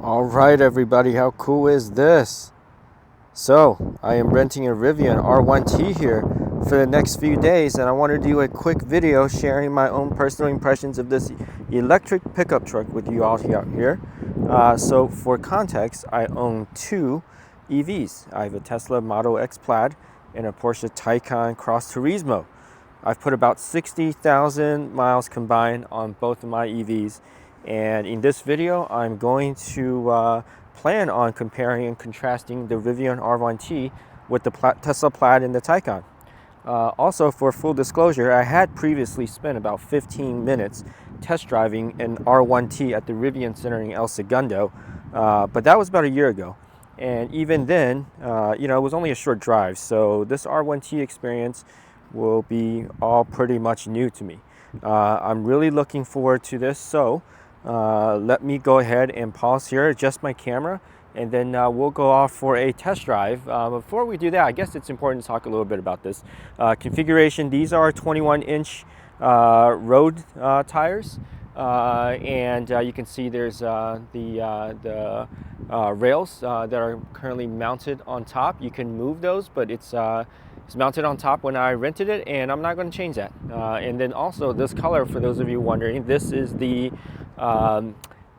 All right, everybody, how cool is this? So, I am renting a Rivian R1T here for the next few days, and I want to do a quick video sharing my own personal impressions of this electric pickup truck with you all here. So, for context, I own two EVs. I have a Tesla Model X Plaid and a Porsche Taycan Cross Turismo. I've put about 60,000 miles combined on both of my EVs, and in this video I'm going to plan on comparing and contrasting the Rivian R1T with the Tesla Plaid and the Taycan. Also, for full disclosure, I had previously spent about 15 minutes test driving an R1T at the Rivian Center in El Segundo, but that was about a year ago. And even then, it was only a short drive, so this R1T experience will be all pretty much new to me. I'm really looking forward to this, so let me go ahead and pause here, adjust my camera, and then we'll go off for a test drive. Before we do that, I guess it's important to talk a little bit about this configuration. These are 21-inch road tires, and you can see there's the rails that are currently mounted on top. You can move those, but it's mounted on top when I rented it, and I'm not going to change that. And then also this color, for those of you wondering, this is the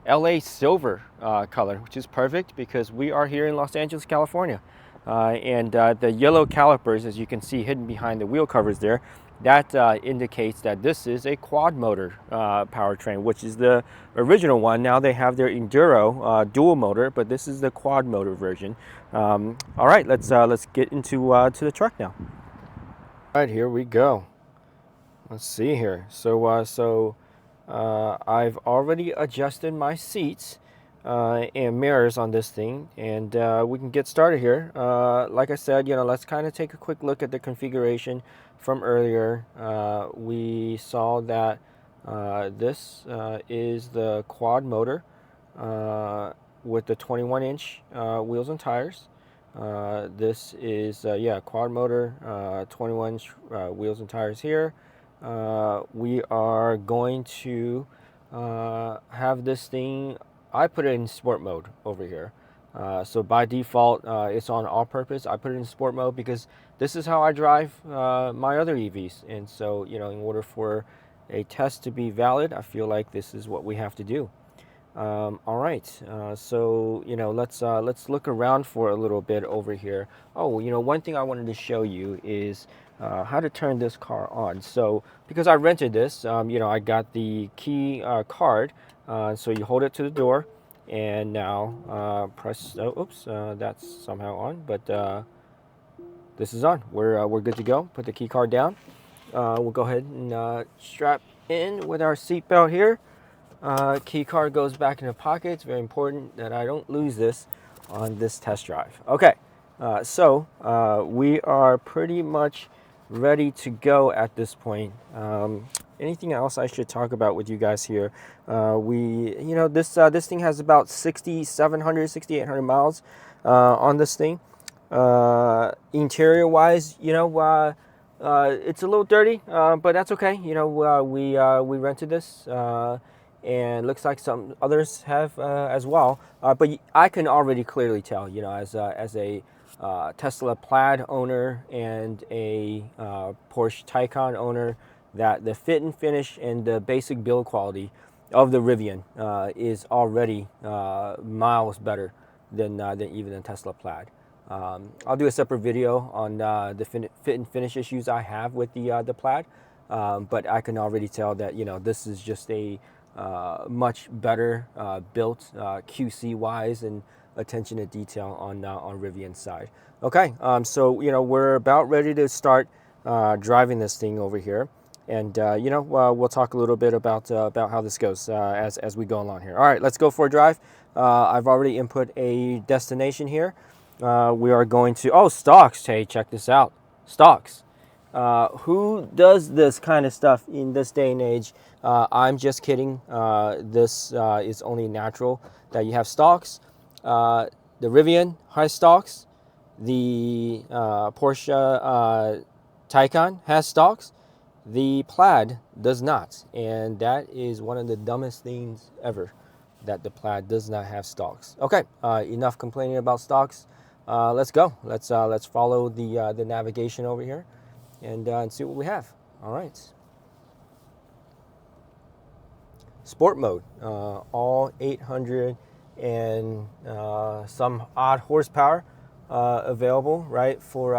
LA silver color, which is perfect because we are here in Los Angeles, California. And the yellow calipers, as you can see hidden behind the wheel covers there, that indicates that this is a quad motor powertrain, which is the original one. Now they have their Enduro dual motor, but this is the quad motor version. All right, let's get into to the truck now. All right, here we go. Let's see here. So I've already adjusted my seats and mirrors on this thing, and we can get started here. Like I said, let's kind of take a quick look at the configuration from earlier. We saw that this is the quad motor with the 21-inch wheels and tires. This is quad motor, 21-inch wheels and tires here. We are going to have this thing, I put it in sport mode over here. So by default, it's on all purpose. I put it in sport mode because this is how I drive my other EVs. And so, in order for a test to be valid, I feel like this is what we have to do. All right, so let's look around for a little bit over here. Oh, one thing I wanted to show you is how to turn this car on. So because I rented this, I got the key card. So you hold it to the door, and now press. Oh, oops, that's somehow on, but this is on. We're good to go. Put the key card down. We'll go ahead and strap in with our seatbelt here. Key card goes back in the pocket. It's very important that I don't lose this on this test drive. Okay, so we are pretty much ready to go at this point. Anything else I should talk about with you guys here? This thing has about 6,700, 6,800 miles on this thing. Interior wise, it's a little dirty, but that's okay. We rented this. And looks like some others have as well. But I can already clearly tell, as a Tesla Plaid owner and a Porsche Taycan owner, that the fit and finish and the basic build quality of the Rivian is already miles better than even the Tesla Plaid. I'll do a separate video on the fit and finish issues I have with the Plaid, but I can already tell that this is just a much better built QC wise and attention to detail on Rivian's side. Okay, so we're about ready to start driving this thing over here, and we'll talk a little bit about how this goes as we go along here. All right, let's go for a drive. I've already input a destination here. We are going to stocks. Hey, check this out, stocks. Who does this kind of stuff in this day and age? I'm just kidding. This is only natural that you have stocks. The Rivian has stocks. The Porsche Taycan has stocks. The Plaid does not, and that is one of the dumbest things ever. that the Plaid does not have stalks. Okay, enough complaining about stalks. Let's go. Let's follow the navigation over here and see what we have. All right. Sport mode, all 800 and some odd horsepower available, right, for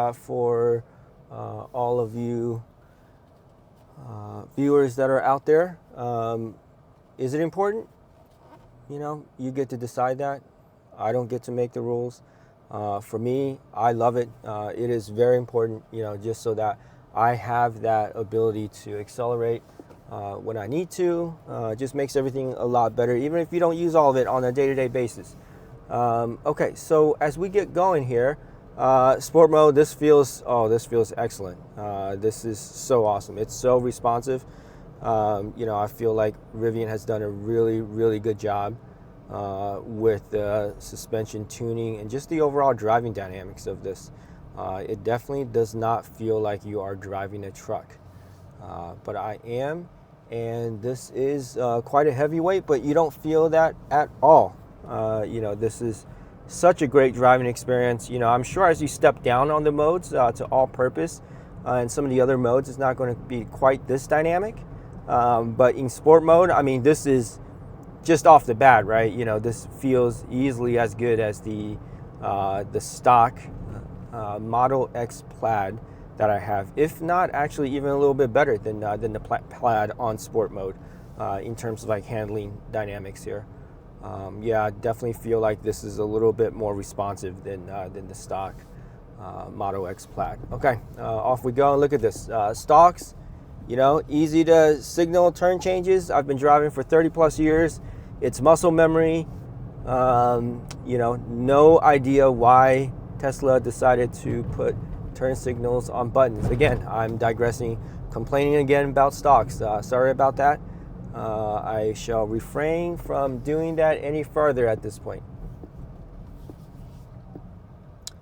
all of you viewers that are out there. Is it important? You know, you get to decide that. I don't get to make the rules. For me, I love it. It is very important, you know, just so that I have that ability to accelerate when I need to. Just makes everything a lot better, even if you don't use all of it on a day-to-day basis. Okay, so as we get going here, sport mode, this feels excellent. This is so awesome. It's so responsive. You know, I feel like Rivian has done a really good job with the suspension tuning and just the overall driving dynamics of this. It definitely does not feel like you are driving a truck, but I am, and this is quite a heavyweight, but you don't feel that at all. You know, this is such a great driving experience. You know, I'm sure as you step down on the modes to all purpose and some of the other modes, it's not going to be quite this dynamic. But in sport mode, I mean, this is just off the bat, right? You know, this feels easily as good as the stock Model X Plaid that I have, if not actually even a little bit better than the Plaid on sport mode in terms of like handling dynamics here. Yeah, I definitely feel like this is a little bit more responsive than the stock Model X Plaid. Okay, off we go. Look at this. Stalks, you know, easy to signal turn changes. I've been driving for 30 plus years. It's muscle memory. You know, no idea why Tesla decided to put turn signals on buttons. Again, I'm digressing, complaining again about stalks. Sorry about that. I shall refrain from doing that any further at this point.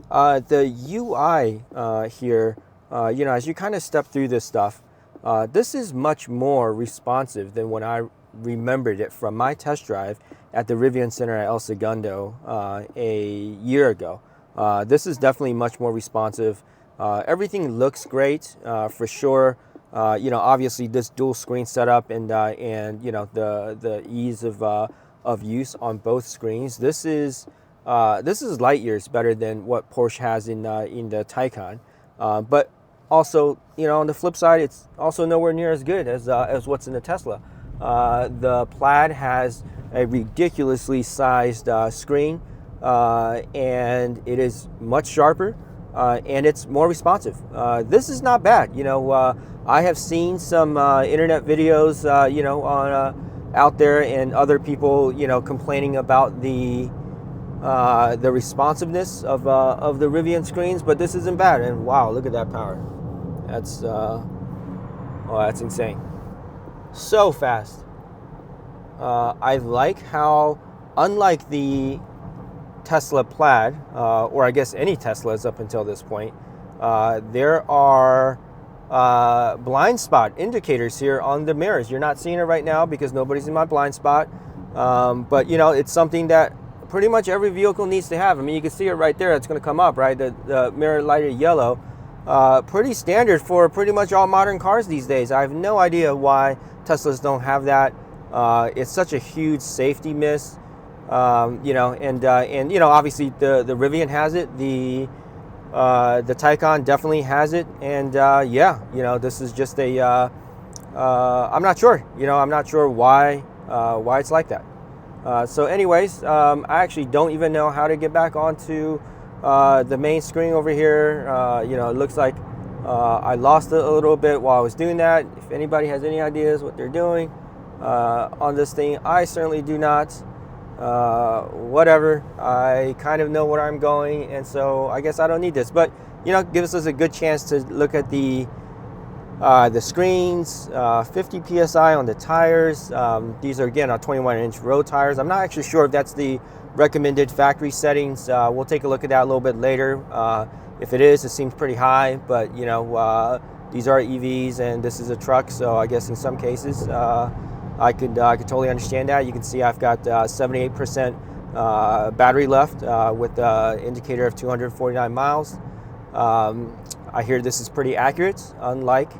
The UI here, you know, as you kind of step through this stuff, this is much more responsive than when I remembered it from my test drive at the Rivian Center at El Segundo a year ago. This is definitely much more responsive. Everything looks great for sure. You know, obviously this dual screen setup and you know the ease of use on both screens. This is light years better than what Porsche has in the Taycan. But also, you know, on the flip side, it's also nowhere near as good as what's in the Tesla. The Plaid has a ridiculously sized screen, and it is much sharper, and it's more responsive. This is not bad. You know, I have seen some internet videos, you know, on out there, and other people, you know, complaining about the responsiveness of the Rivian screens, but this isn't bad. And wow, look at that power. That's that's insane. So fast. I like how, unlike the Tesla Plaid, or I guess any Teslas up until this point, there are blind spot indicators here on the mirrors. You're not seeing it right now because nobody's in my blind spot, but you know, it's something that pretty much every vehicle needs to have. I mean, you can see it right there. It's going to come up, right? The mirror lighted yellow. Pretty standard for pretty much all modern cars these days. I have no idea why Teslas don't have that. It's such a huge safety miss, you know, and you know, obviously the Rivian has it. The Taycan definitely has it, and yeah, you know, this is just a I'm not sure. You know, I'm not sure why it's like that. So anyways, I actually don't even know how to get back onto the main screen over here. You know, it looks like I lost it a little bit while I was doing that. If anybody has any ideas what they're doing on this thing, I certainly do not. Whatever, I kind of know where I'm going, and so I guess I don't need this. But you know, gives us a good chance to look at the screens. 50 psi on the tires. These are again on 21-inch road tires. I'm not actually sure if that's the recommended factory settings. We'll take a look at that a little bit later. If it is, it seems pretty high, but you know, these are EVs and this is a truck, so I guess in some cases I could totally understand that. You can see I've got 78% battery left with the indicator of 249 miles. I hear this is pretty accurate, unlike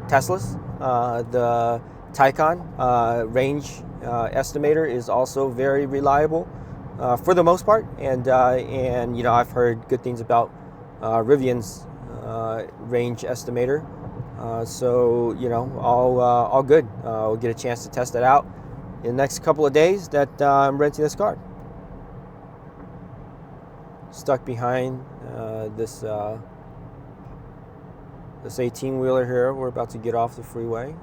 Tesla's. The Taycan range estimator is also very reliable for the most part, and you know, I've heard good things about Rivian's range estimator. So you know, all good. We'll get a chance to test it out in the next couple of days that I'm renting this car. Stuck behind this 18-wheeler here. We're about to get off the freeway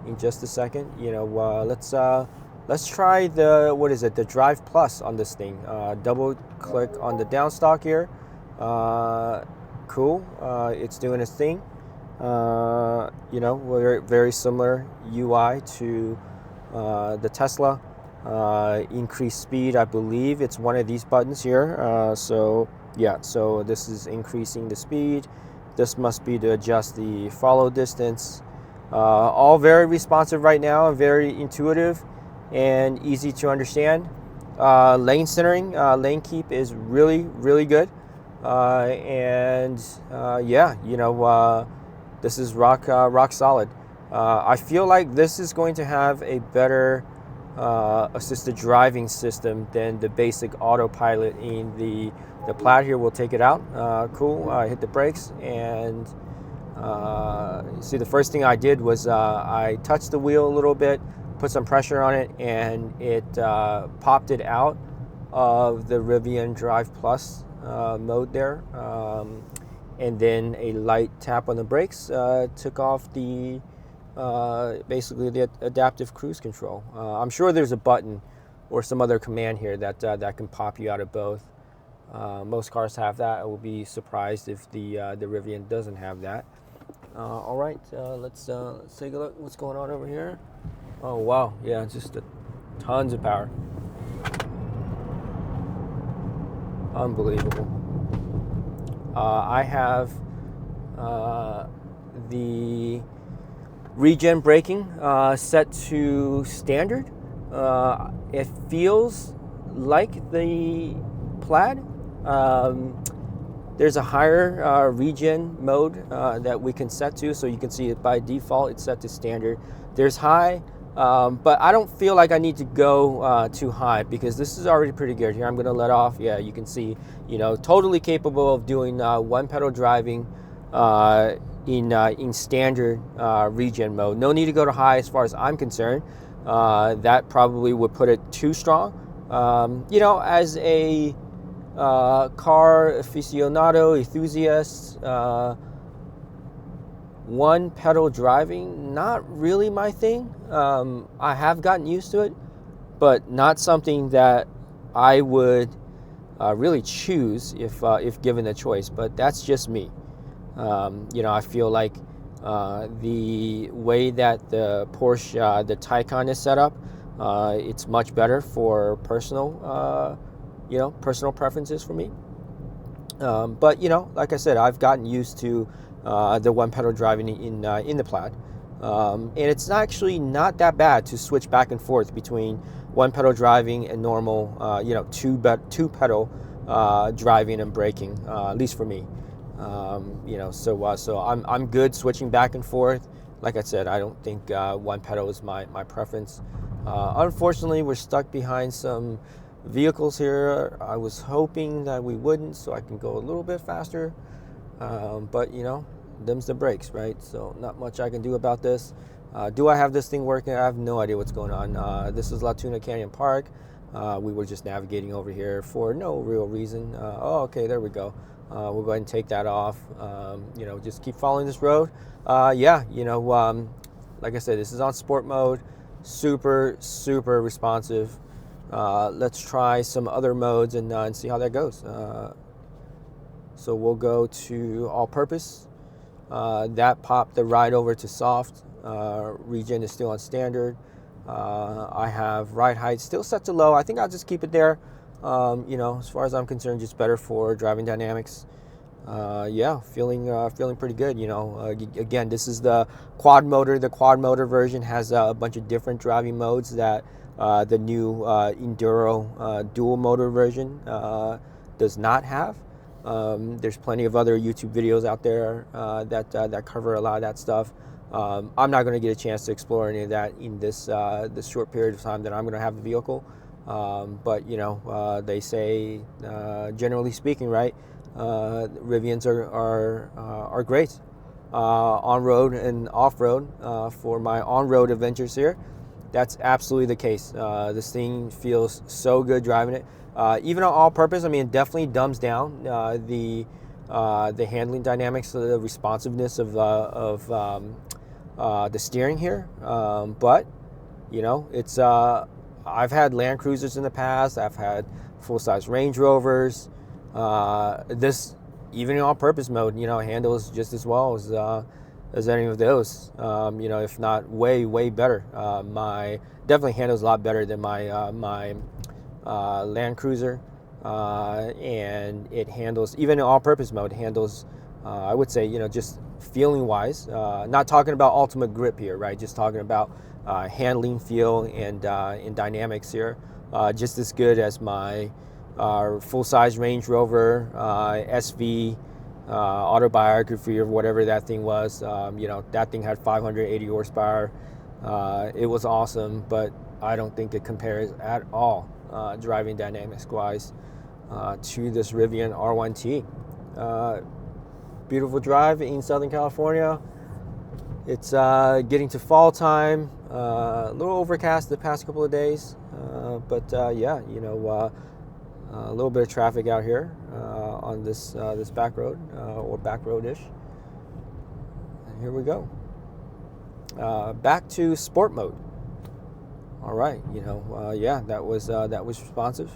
in just a second. You know, let's try the, what is it, the Drive Plus on this thing. Double click on the downstock here. Cool. It's doing its thing. You know, we're very similar UI to the Tesla. Increase speed, I believe it's one of these buttons here. So yeah, so this is increasing the speed. This must be to adjust the follow distance. All very responsive right now, very intuitive and easy to understand. Lane centering, lane keep is really good. Yeah, you know, this is rock solid. I feel like this is going to have a better assisted driving system than the basic autopilot in the Plaid here. We'll take it out. Cool. Hit the brakes, and see, the first thing I did was I touched the wheel a little bit, put some pressure on it, and it popped it out of the Rivian Drive Plus mode there. And then a light tap on the brakes took off the basically the adaptive cruise control. I'm sure there's a button or some other command here that can pop you out of both. Most cars have that. I will be surprised if the Rivian doesn't have that. All right, let's take a look. What's going on over here? Oh wow, yeah, just tons of power. Unbelievable. I have the Regen braking set to standard. It feels like the Plaid. There's a higher Regen mode that we can set to, so you can see it by default it's set to standard. There's high, but I don't feel like I need to go too high because this is already pretty good. Here I'm going to let off. Yeah, you can see, you know, totally capable of doing one pedal driving in standard Regen mode. No need to go to high as far as I'm concerned. That probably would put it too strong. You know, as a car aficionado, enthusiast, one pedal driving, not really my thing. I have gotten used to it, but not something that I would really choose if given the choice. But that's just me. You know, I feel like the way that the Porsche, the Taycan is set up, it's much better for personal, you know, personal preferences for me. But you know, like I said, I've gotten used to the one pedal driving in the Plaid, and it's actually not that bad to switch back and forth between one pedal driving and normal, you know, two pedal driving and braking, at least for me. You know, so I'm good switching back and forth. Like I said, I don't think one pedal is my preference. Unfortunately, we're stuck behind some vehicles here. I was hoping that we wouldn't, so I can go a little bit faster. But you know, them's the brakes, right? So not much I can do about this. Do I have this thing working? I have no idea what's going on. This is La Tuna Canyon Park. We were just navigating over here for no real reason. Oh, okay, there we go. We'll go ahead and take that off. You know, just keep following this road. Yeah, you know, like I said, this is on sport mode. Super responsive. Let's try some other modes and see how that goes. So we'll go to all-purpose. That popped the ride over to soft. Regen is still on standard. I have ride height still set to low. I think I'll just keep it there. You know, as far as I'm concerned, just better for driving dynamics. yeah, feeling pretty good. You know, again, this is the quad motor. The quad motor version has a bunch of different driving modes that the new Enduro dual motor version does not have. There's plenty of other YouTube videos out there that cover a lot of that stuff. I'm not going to get a chance to explore any of that in this short period of time that I'm going to have the vehicle. But you know, they say, generally speaking, right? Rivians are great on road and off road. For my on road adventures here, that's absolutely the case. This thing feels so good driving it. Even on all purpose, I mean, it definitely dumbs down the handling dynamics, the responsiveness of the steering here. But you know, it's I've had Land Cruisers in the past. I've had full-size Range Rovers. This, even in all-purpose mode, you know, handles just as well as any of those. You know, if not way better. My definitely handles a lot better than my Land Cruiser, and it handles, even in all-purpose mode, handles. I would say, you know, just feeling-wise. Not talking about ultimate grip here, right? Just talking about handling, feel, and dynamics here. Just as good as my full-size Range Rover SV autobiography or whatever that thing was. You know, that thing had 580 horsepower. It was awesome, but I don't think it compares at all driving dynamics wise to this Rivian R1T. Beautiful drive in Southern California. It's getting to fall time. A little overcast the past couple of days, but yeah, you know, a little bit of traffic out here on this back road or back road-ish. And here we go. Back to sport mode. All right, you know, yeah, that was responsive.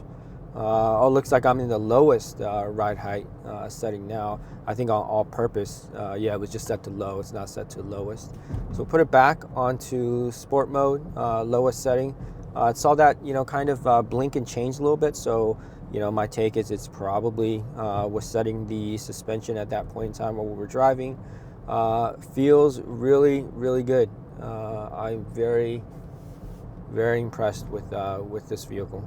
Oh, looks like I'm in the lowest ride height setting now. I think on all purpose, yeah, it was just set to low. It's not set to lowest. So we'll put it back onto sport mode, lowest setting. It saw that, you know, kind of blink and change a little bit. So, you know, my take is it's probably was setting the suspension at that point in time while we were driving. Feels really good. I'm very impressed with this vehicle.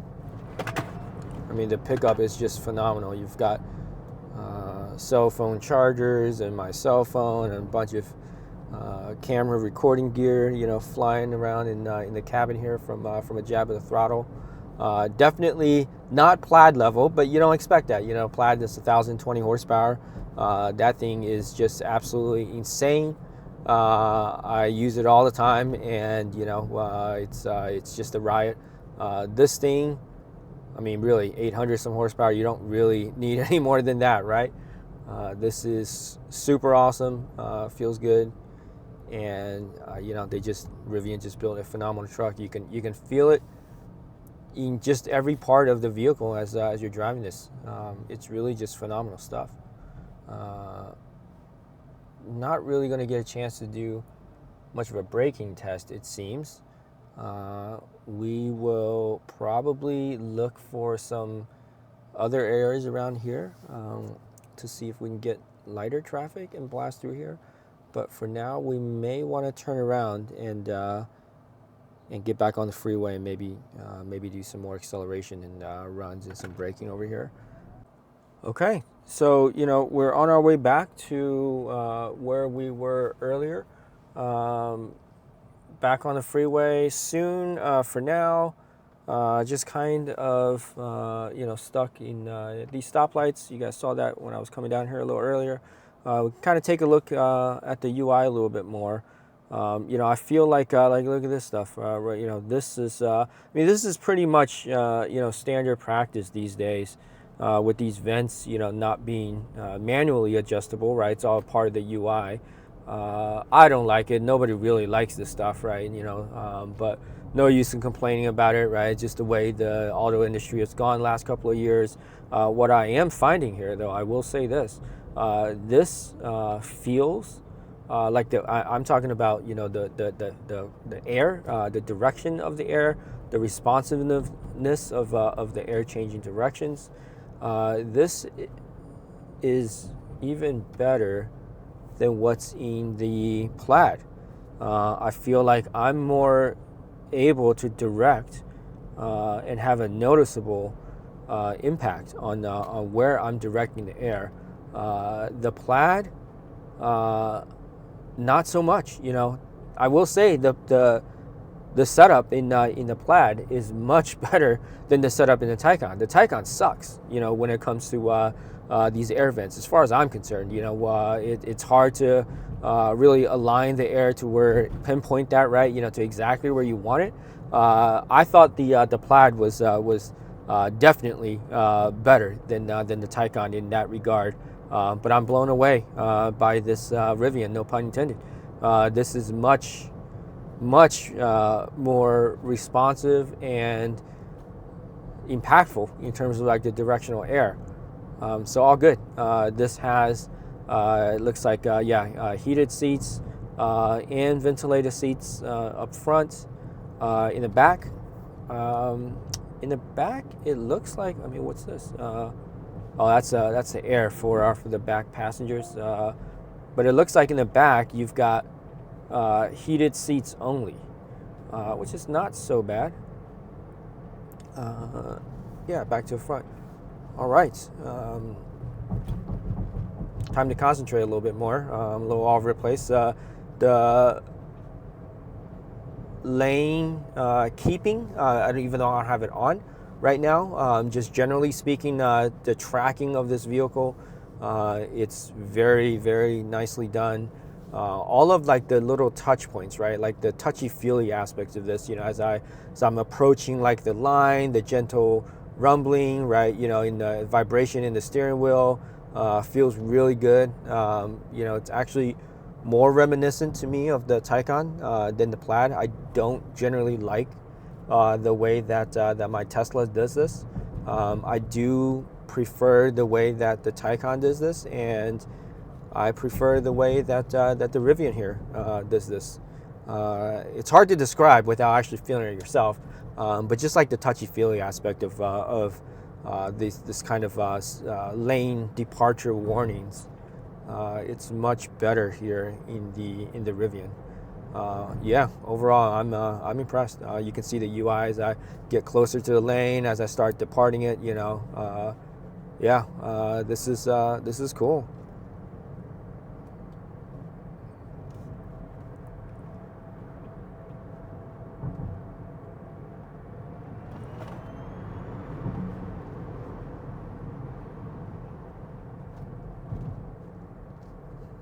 I mean, the pickup is just phenomenal. You've got cell phone chargers and my cell phone and a bunch of camera recording gear, you know, flying around in the cabin here from a jab of the throttle. Definitely not Plaid level, but you don't expect that. You know, Plaid is 1,020 horsepower. That thing is just absolutely insane. I use it all the time, and you know, it's just a riot. This thing, I mean, really, 800 some horsepower. You don't really need any more than that, right? This is super awesome. Feels good, and you know, Rivian just built a phenomenal truck. You can feel it in just every part of the vehicle as you're driving this. It's really just phenomenal stuff. Not really going to get a chance to do much of a braking test, it seems. We will probably look for some other areas around here to see if we can get lighter traffic and blast through here. But for now, we may want to turn around and get back on the freeway and maybe do some more acceleration and runs and some braking over here. Okay, so you know, we're on our way back to where we were earlier. Back on the freeway soon. For now, just kind of you know, stuck in these stoplights. You guys saw that when I was coming down here a little earlier. We kind of take a look at the UI a little bit more. You know, I feel like look at this stuff. Right, you know, this is I mean, this is pretty much you know, standard practice these days with these vents, you know, not being manually adjustable. Right, it's all part of the UI. I don't like it. Nobody really likes this stuff, right? You know, but no use in complaining about it, right? Just the way the auto industry has gone last couple of years. What I am finding here, though, I will say this: this feels like I'm talking about, you know, the air, the direction of the air, the responsiveness of the air changing directions. This is even better than what's in the Plaid. I feel like I'm more able to direct and have a noticeable impact on where I'm directing the air. The Plaid, not so much. You know, I will say the setup in the Plaid is much better than the setup in the Taycan. The Taycan sucks, you know, when it comes to these air vents. As far as I'm concerned, you know, it's hard to really align the air to where pinpoint that right, you know, to exactly where you want it. I thought the Plaid was definitely better than the Taycan in that regard. But I'm blown away by this Rivian, no pun intended. This is much more responsive and impactful in terms of like the directional air. So all good. This has it looks like heated seats and ventilated seats up front. In the back, it looks like, I mean, what's this? Oh, that's the air for the back passengers. But it looks like in the back you've got heated seats only, which is not so bad. Yeah, back to the front. All right. Time to concentrate a little bit more. A little all over the place. The lane keeping, I don't even know I have it on right now. Just generally speaking, the tracking of this vehicle, it's very, very nicely done. All of like the little touch points, right? Like the touchy-feely aspects of this, you know, as I'm approaching like the line, the gentle rumbling, right? You know, in the vibration in the steering wheel, feels really good. You know, it's actually more reminiscent to me of the Taycan than the Plaid. I don't generally like the way that my Tesla does this. I do prefer the way that the Taycan does this, and I prefer the way that that the Rivian here does this. It's hard to describe without actually feeling it yourself, but just like the touchy-feely aspect of this kind of lane departure warnings, it's much better here in the Rivian. Yeah, overall, I'm impressed. You can see the UI as I get closer to the lane, as I start departing it. You know, yeah, this is cool.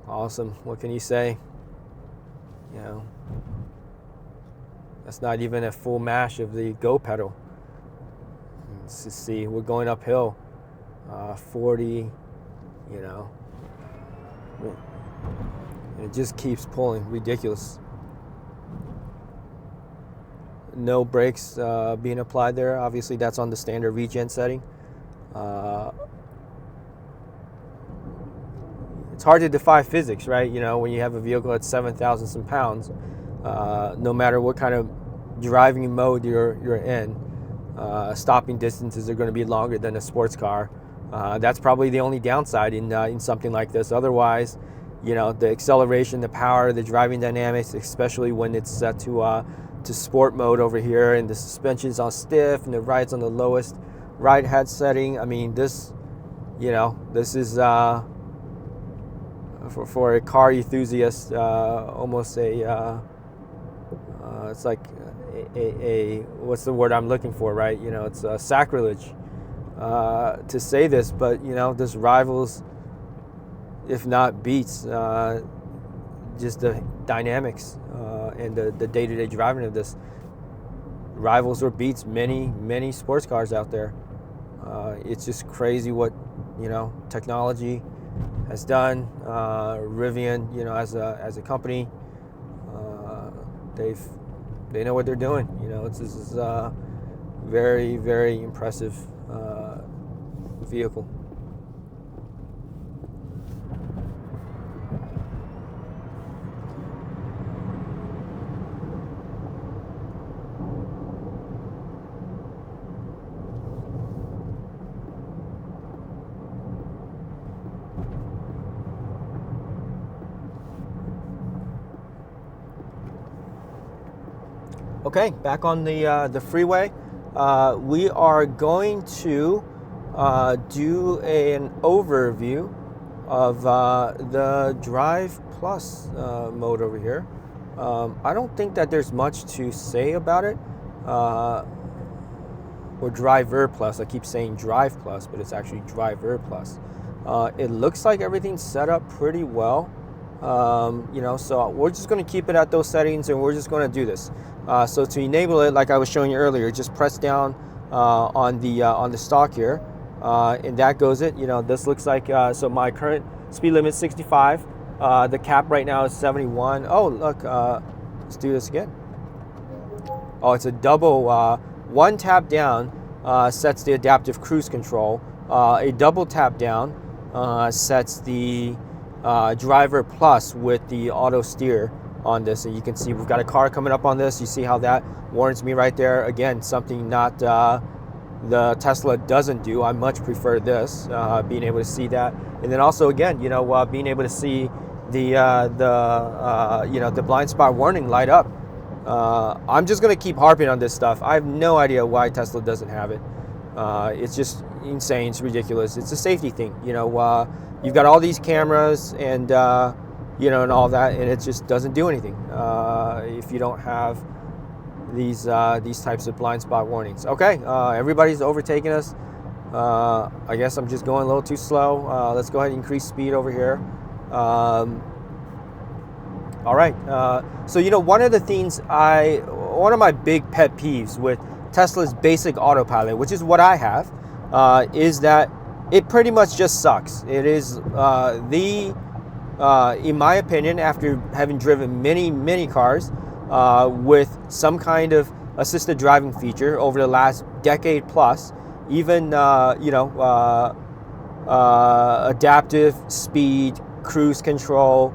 Awesome. What can you say? You know, that's not even a full mash of the go pedal. Let's just see, we're going uphill, 40, you know, it just keeps pulling, ridiculous. No brakes being applied there. Obviously, that's on the standard Regen setting. It's hard to defy physics, right? You know, when you have a vehicle that's 7,000 some pounds, no matter what kind of driving mode you're in, stopping distances are going to be longer than a sports car. That's probably the only downside in something like this. Otherwise, you know, the acceleration, the power, the driving dynamics, especially when it's set to sport mode over here, and the suspension's on stiff and the ride's on the lowest ride head setting. I mean, this, you know, this is for a car enthusiast, almost a it's like a what's the word I'm looking for, right? You know, it's a sacrilege to say this, but you know, this rivals, if not beats, just the dynamics and the day-to-day driving of this. Rivals or beats many sports cars out there. It's just crazy what, you know, technology has done. Rivian, you know, as a company, they know what they're doing. You know, this is very, very impressive vehicle. Okay, back on the freeway. We are going to do an overview of the Drive Plus mode over here. I don't think that there's much to say about it. Or Driver Plus. I keep saying Drive Plus, but it's actually Driver Plus. It looks like everything's set up pretty well. You know, so we're just going to keep it at those settings, and we're just going to do this. So to enable it, like I was showing you earlier, just press down on the stock here, and that goes it. You know, this looks like so my current speed limit is 65. The cap right now is 71. Oh, look, let's do this again. Oh, it's a double. One tap down sets the adaptive cruise control. A double tap down sets the Driver Plus with the auto steer on this. And you can see we've got a car coming up on this. You see how that warns me right there. Again, something not the Tesla doesn't do. I much prefer this, being able to see that. And then also, again, you know, being able to see the you know, the blind spot warning light up. I'm just going to keep harping on this stuff. I have no idea why Tesla doesn't have it. It's just insane. It's ridiculous. It's a safety thing. You know, you've got all these cameras and, you know, and all that, and it just doesn't do anything if you don't have these types of blind spot warnings. Okay, everybody's overtaking us. I guess I'm just going a little too slow. Let's go ahead and increase speed over here. All right, so you know, one of my big pet peeves with Tesla's basic autopilot, which is what I have, is that it pretty much just sucks. It is in my opinion, after having driven many cars with some kind of assisted driving feature over the last decade plus, even you know, adaptive speed, cruise control,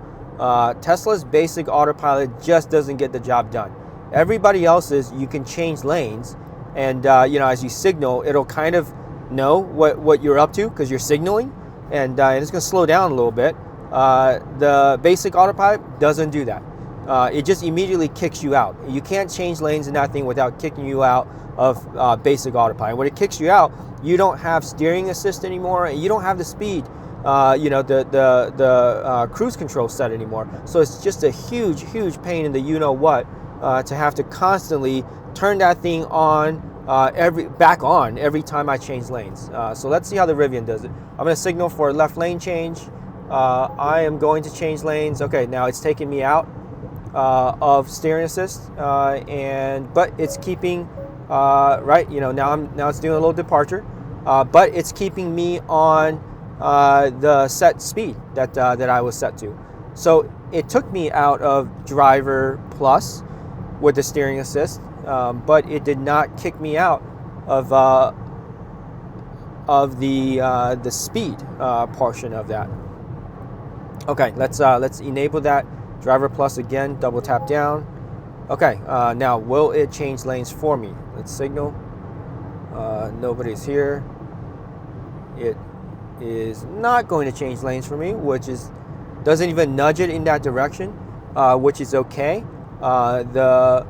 Tesla's basic autopilot just doesn't get the job done. Everybody else's, you can change lanes, and you know, as you signal, it'll kind of know what you're up to because you're signaling, and it's going to slow down a little bit. The basic autopilot doesn't do that. It just immediately kicks you out. You can't change lanes in that thing without kicking you out of basic autopilot. When it kicks you out, you don't have steering assist anymore, and you don't have the speed, you know, the cruise control set anymore. So it's just a huge pain in the you know what to have to constantly turn that thing on, back on every time I change lanes. So let's see how the Rivian does it. I'm going to signal for a left lane change. I am going to change lanes. Okay, now it's taking me out of steering assist, but it's keeping right. You know, now it's doing a little departure, but it's keeping me on the set speed that I was set to. So it took me out of Driver Plus with the steering assist, but it did not kick me out of the speed portion of that. Okay, let's enable that Driver Plus again. Double tap down. Okay, now will it change lanes for me? Let's signal. Nobody's here. It is not going to change lanes for me, which doesn't even nudge it in that direction, which is okay. The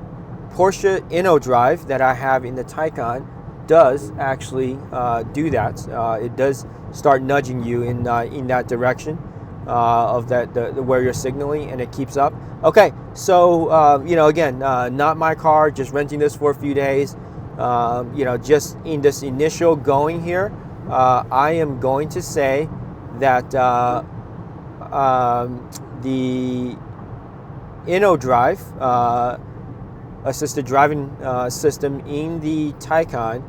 Porsche InnoDrive that I have in the Taycan does actually do that. It does start nudging you in that direction of where you're signaling, and it keeps up. Okay, so you know, again, not my car, just renting this for a few days. You know, just in this initial going here, I am going to say that the InnoDrive assisted driving system in the Taycan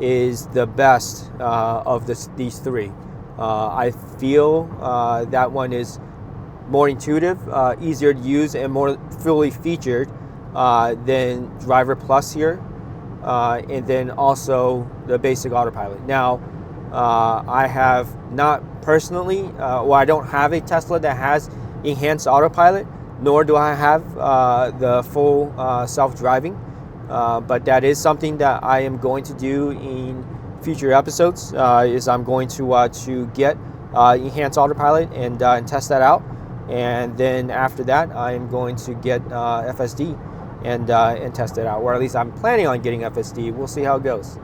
is the best of these three. I feel that one is more intuitive, easier to use, and more fully featured than Driver Plus here, and then also the basic autopilot. Now, I have not personally, well, I don't have a Tesla that has enhanced autopilot, nor do I have the full self-driving, but that is something that I am going to do in future episodes. Is I'm going to get enhanced autopilot and test that out, and then after that I am going to get FSD and test it out. Or at least I'm planning on getting FSD. We'll see how it goes.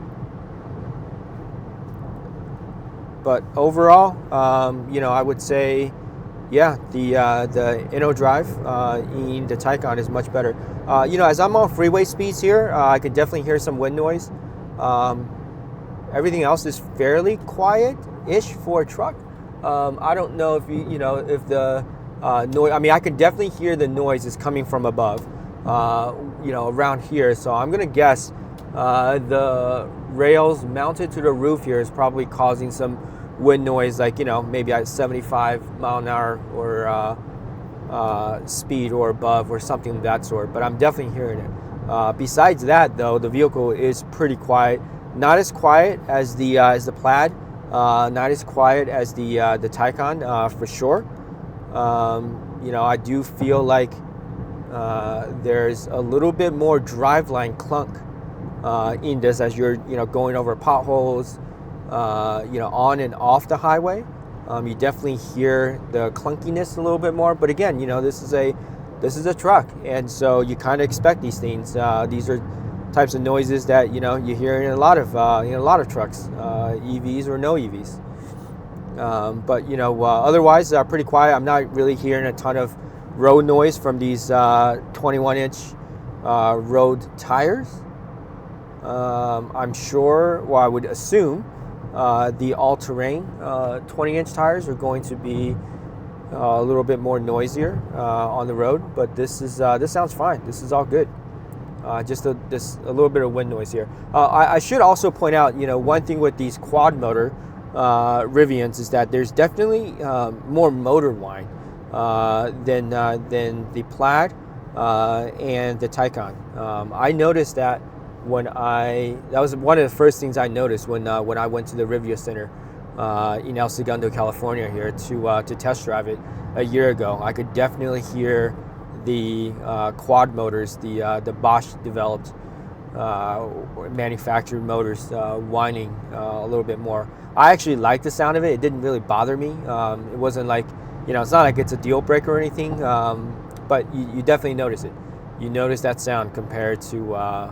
But overall, you know, I would say, yeah, the InnoDrive in the Taycan is much better. You know, as I'm on freeway speeds here, I could definitely hear some wind noise. Everything else is fairly quiet-ish for a truck. I don't know if you know, if the noise. I mean, I could definitely hear the noise is coming from above. You know, around here. So I'm gonna guess the rails mounted to the roof here is probably causing some wind noise, like, you know, maybe at 75 mile an hour or speed or above or something of that sort. But I'm definitely hearing it. Besides that, though, the vehicle is pretty quiet. Not as quiet as the Plaid. Not as quiet as the Taycan, for sure. You know, I do feel like there's a little bit more driveline clunk in this as you're, you know, going over potholes, you know, on and off the highway. You definitely hear the clunkiness a little bit more. But again, you know, this is a truck, and so you kind of expect these things. These are types of noises that, you know, you hear in a lot of trucks, EVs or no EVs. But you know, otherwise pretty quiet. I'm not really hearing a ton of road noise from these 21-inch road tires. I'm sure, well, I would assume the all-terrain 20-inch tires are going to be a little bit more noisier on the road, but this sounds fine. This is all good. Just a little bit of wind noise here. I should also point out, you know, one thing with these quad motor Rivians is that there's definitely more motor whine than the Plaid and the Taycan. I noticed that that was one of the first things I noticed when I went to the Rivian Center in El Segundo, California here to test drive it a year ago. I could definitely hear the quad motors, the Bosch developed manufactured motors whining a little bit more. I actually like the sound of it. It didn't really bother me. It wasn't like, you know, it's not like it's a deal breaker or anything, but you definitely notice it. You notice that sound compared to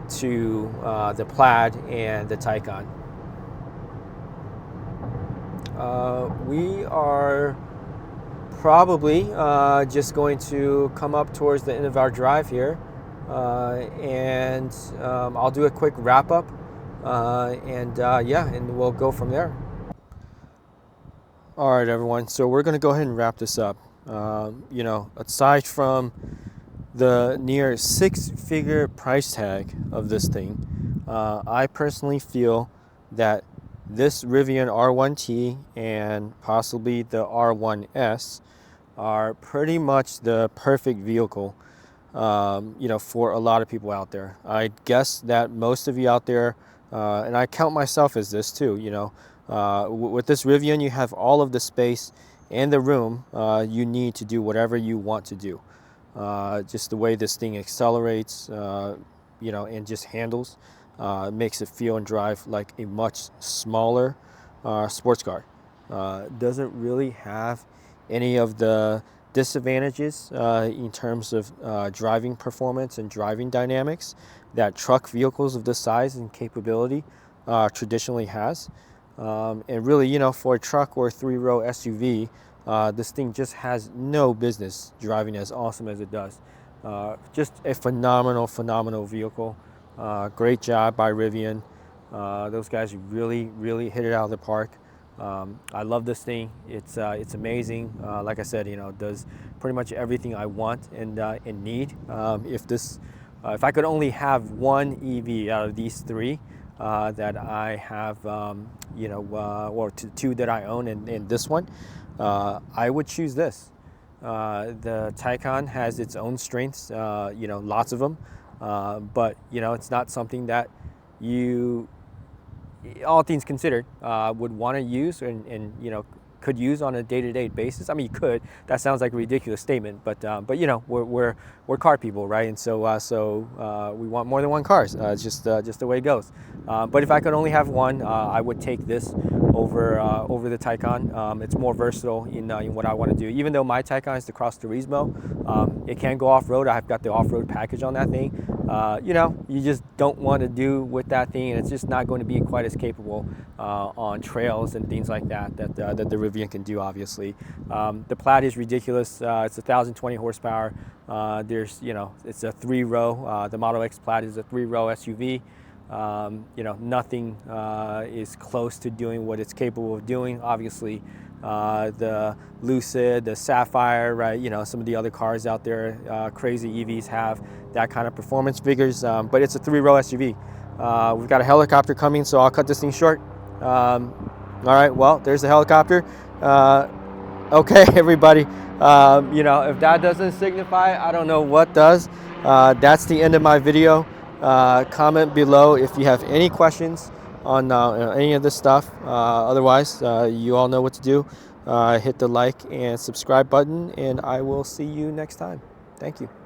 the Plaid and the Taycan. We are probably just going to come up towards the end of our drive here, and I'll do a quick wrap up, and we'll go from there. All right, everyone. So we're going to go ahead and wrap this up. You know, aside from the near six-figure price tag of this thing, I personally feel that this Rivian R1T and possibly the R1S are pretty much the perfect vehicle, you know, for a lot of people out there. I guess that most of you out there, and I count myself as this too, you know, with this Rivian, you have all of the space and the room you need to do whatever you want to do. Just the way this thing accelerates, you know, and just handles, makes it feel and drive like a much smaller sports car. Doesn't really have any of the disadvantages in terms of driving performance and driving dynamics that truck vehicles of this size and capability traditionally has. And really, you know, for a truck or a three-row SUV, this thing just has no business driving as awesome as it does. Just a phenomenal vehicle. Great job by Rivian. Those guys really hit it out of the park. I love this thing. It's amazing. Like I said, you know, it does pretty much everything I want and need. If I could only have one EV out of these three that I have, you know, or two that I own, and this one, I would choose this. The Taycan has its own strengths, you know, lots of them, but you know, it's not something that you, all things considered, would want to use and you know, could use on a day-to-day basis. I mean, you could. That sounds like a ridiculous statement, but you know, we're car people, right? And so we want more than one car. It's just the way it goes. But if I could only have one, I would take this over the Taycan. It's more versatile in what I want to do. Even though my Taycan is the Cross Turismo, it can go off-road. I've got the off-road package on that thing. You know, you just don't want to do with that thing, and it's just not going to be quite as capable on trails and things like that the Rivian can do, obviously. The Plaid is ridiculous. It's 1,020 horsepower. There's, you know, it's a 3-row. The Model X Plaid is a 3-row SUV. You know, nothing is close to doing what it's capable of doing. Obviously, the Lucid, the Sapphire, right? You know, some of the other cars out there, crazy EVs have that kind of performance figures, but it's a 3-row SUV. We've got a helicopter coming, so I'll cut this thing short. All right, well, there's the helicopter. Okay, everybody, you know, if that doesn't signify, I don't know what does. That's the end of my video. Comment below if you have any questions on any of this stuff. Otherwise, you all know what to do. Hit the like and subscribe button, and I will see you next time. Thank you.